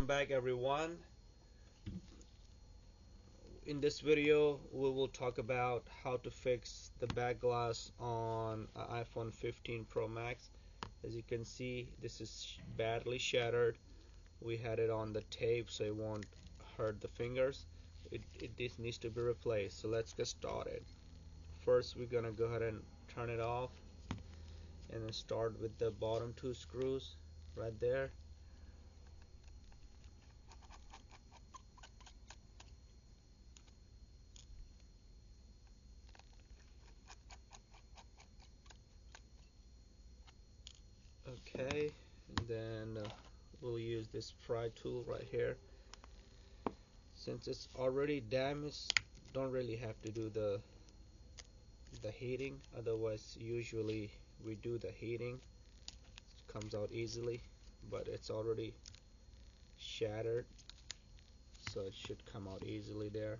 Back everyone. In this video we will talk about how to fix the back glass on iPhone 15 Pro Max. As you can see, this is badly shattered. We had it on the tape so it won't hurt the fingers. This needs to be replaced, so let's get started. First we're gonna go ahead and turn it off and then start with the bottom two screws right there. Okay, and then we'll use this pry tool right here. Since it's already damaged, don't really have to do the heating. Otherwise, usually we do the heating. It comes out easily, but it's already shattered, so it should come out easily there.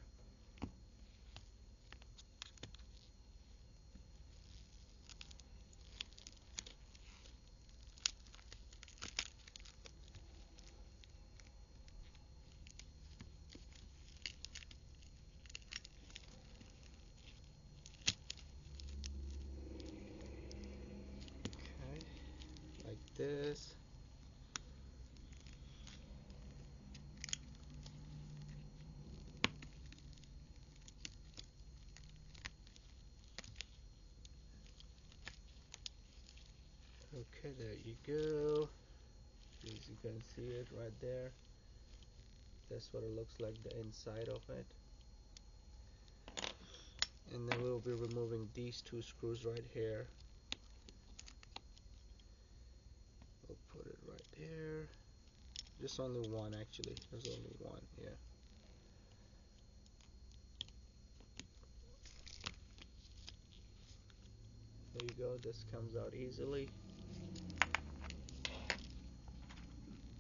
Okay, like this. Okay, there you go. As you can see it right there. That's what it looks like, the inside of it. And then we'll be removing these two screws right here. We'll put it right there. Just only one, actually. There's only one, yeah. There you go, this comes out easily.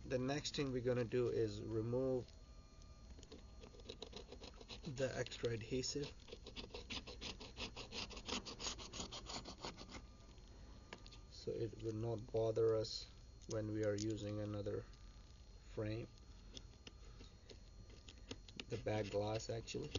The next thing we're gonna do is remove the extra adhesive. So it will not bother us when we are using another frame. The back glass, actually.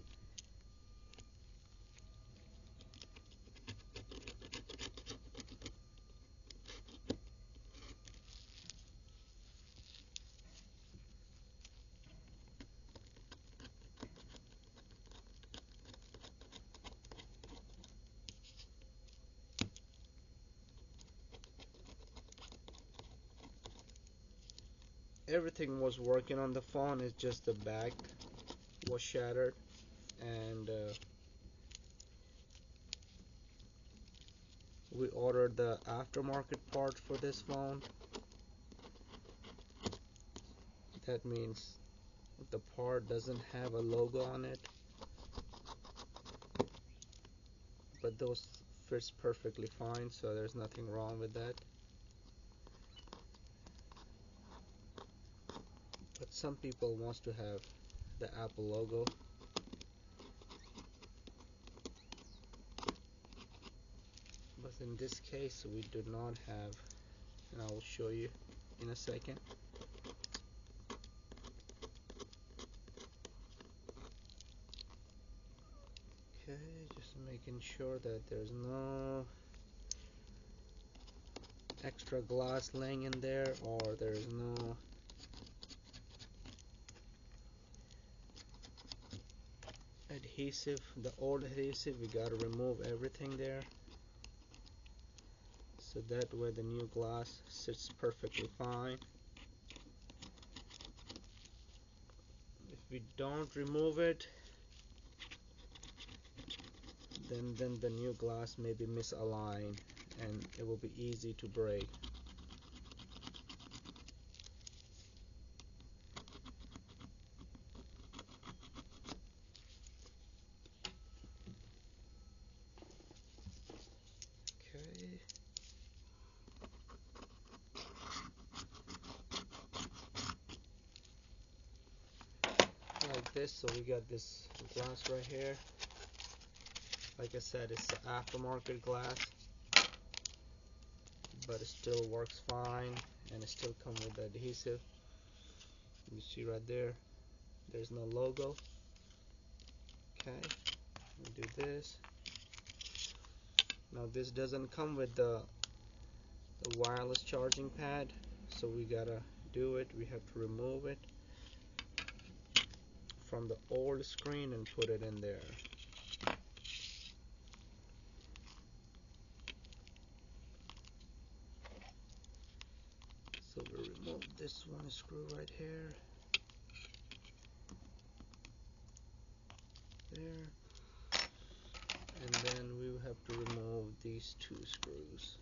Everything was working on the phone, it's just the back was shattered, and we ordered the aftermarket part for this phone. That means the part doesn't have a logo on it, but those fits perfectly fine, so there's nothing wrong with that. But some people wants to have the Apple logo. But in this case we do not have, and I will show you in a second. Okay, just making sure that there's no extra glass laying in there, or there's no adhesive, the old adhesive. We gotta remove everything there, so that way the new glass sits perfectly fine. If we don't remove it, then the new glass may be misaligned and it will be easy to break. Okay. Like this, so we got this glass right here. Like I said, it's the aftermarket glass, but it still works fine, and it still comes with the adhesive. You see right there, there's no logo. Okay, we do this. Now this doesn't come with the wireless charging pad, so we gotta do it. We have to remove it from the old screen and put it in there. So we remove this one screw right here, there, and then we will have to remove these two screws.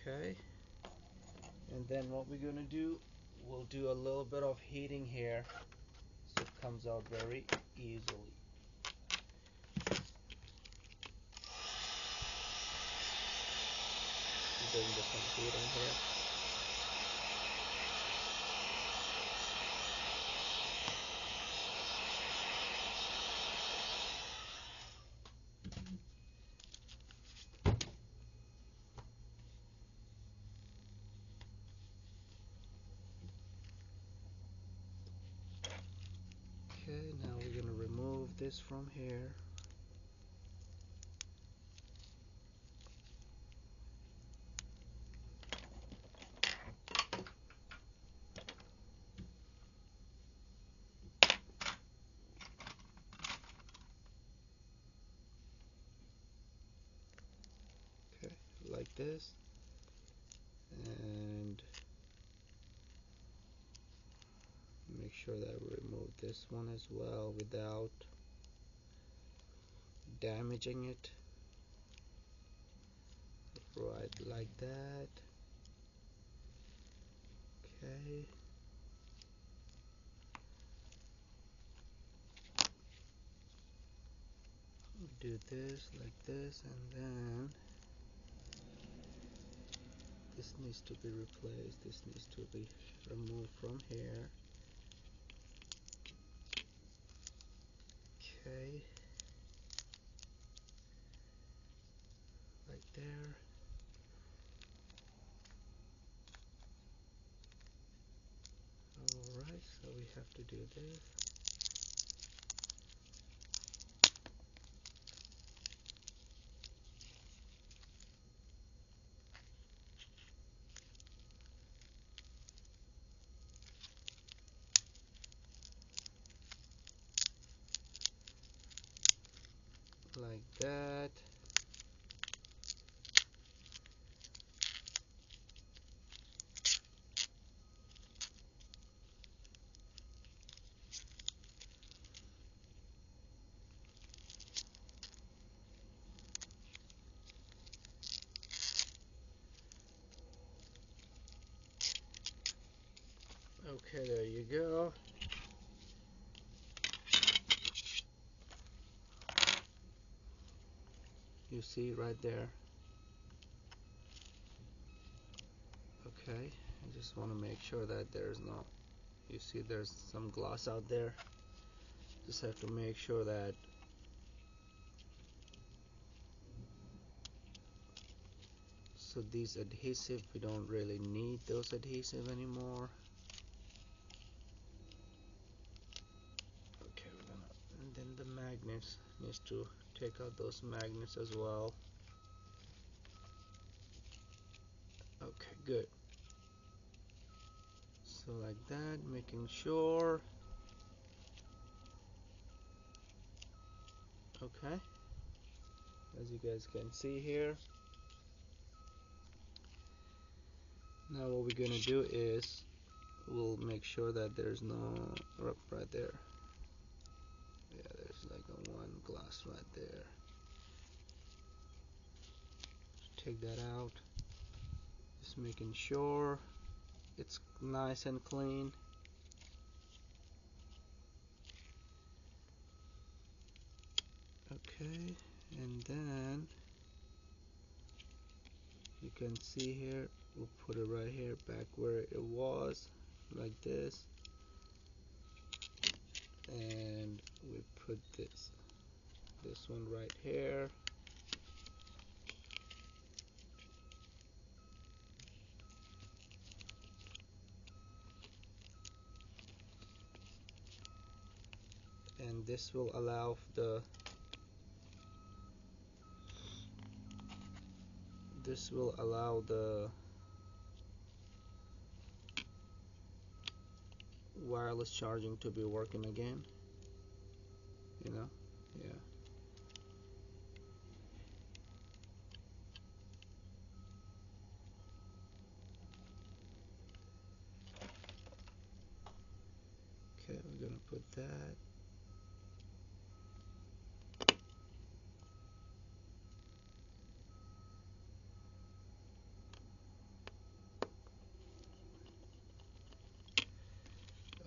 Okay, and then what we're gonna do, we'll do a little bit of heating here so it comes out very easily. Doing some heating here. Okay, now we're gonna remove this from here. Okay, like this. And make sure that we remove this one as well without damaging it. Right, like that. Okay. Do this like this, and then this needs to be replaced. This needs to be removed from here. Okay. Like there. Alright, so we have to do this. Like that. Okay, there you go. You see right there. Okay, I just want to make sure that there's no, you see there's some gloss out there. Just have to make sure that so these adhesive, we don't really need those adhesive anymore. Okay, and then the magnets, needs to take out those magnets as well. Okay, good. So like that, making sure. Okay, as you guys can see here. Now what we're gonna do is we'll make sure that there's no right there. Yeah, there's like a one glass right there. Take that out. Just making sure it's nice and clean. Okay, and then you can see here, we'll put it right here back where it was, like this, and we put this one right here, this will allow the wireless charging to be working again, you know. Yeah. Okay, we're gonna put that.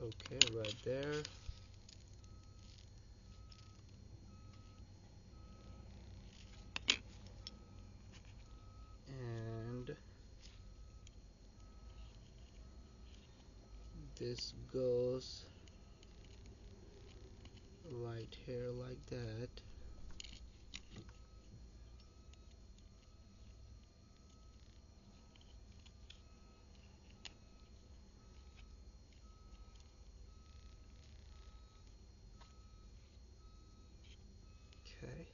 Okay, right there. And this goes right here like that. Okay.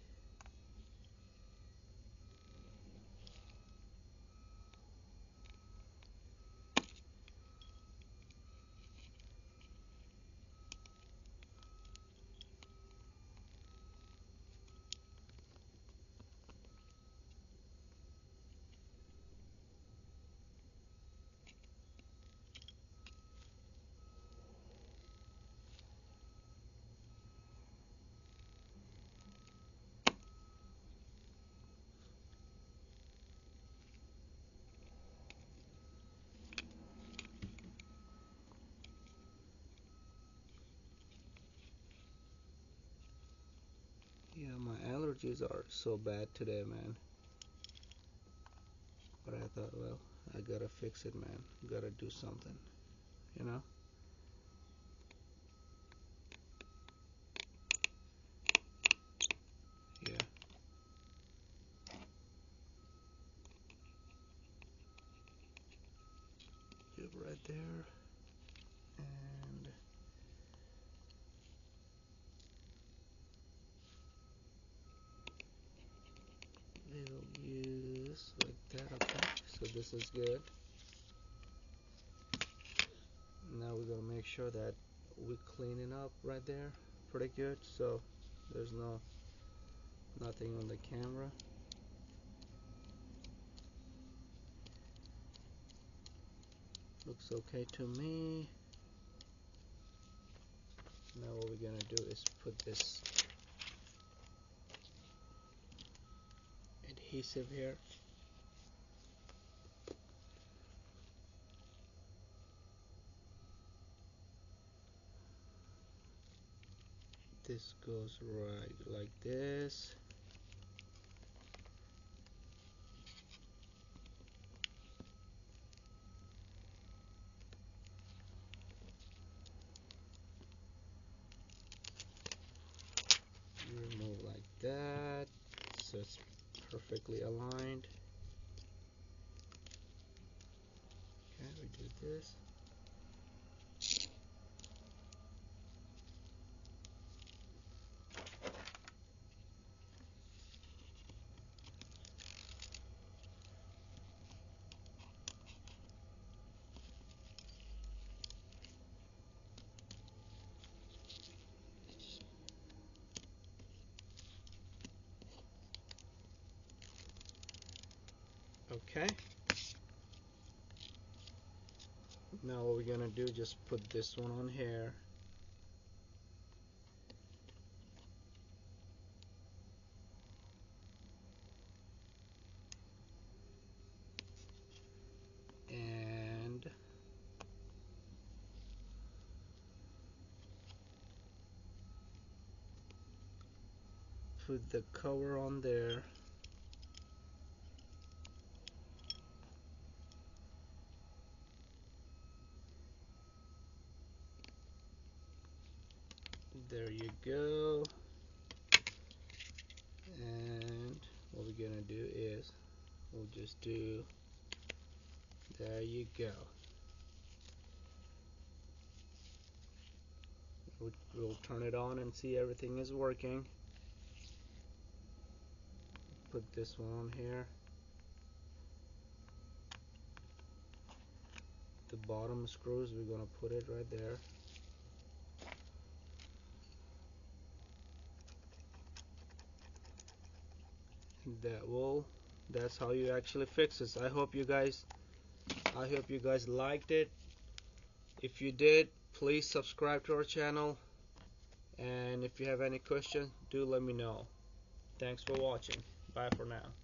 Yeah, my allergies are so bad today, man. But I thought, well, I gotta fix it, man. Gotta do something, you know? Yeah. Yep, right there. And we'll use like that, okay? So this is good. Now we're gonna make sure that we clean it up right there pretty good, so there's nothing on the camera. Looks okay to me. Now what we're gonna do is put this adhesive here. This goes right like this. Remove like that, so it's perfectly aligned. Okay, we do this. Okay. Now what we're gonna do, just put this one on here. And put the cover on there. There you go. And what we're gonna do is we'll just do, there you go. We'll turn it on and see everything is working. Put this one on here. The bottom screws, we're gonna put it right there. That's how you actually fix this. I hope you guys liked it. If you did, please subscribe to our channel, and if you have any questions, do let me know. Thanks for watching. Bye for now.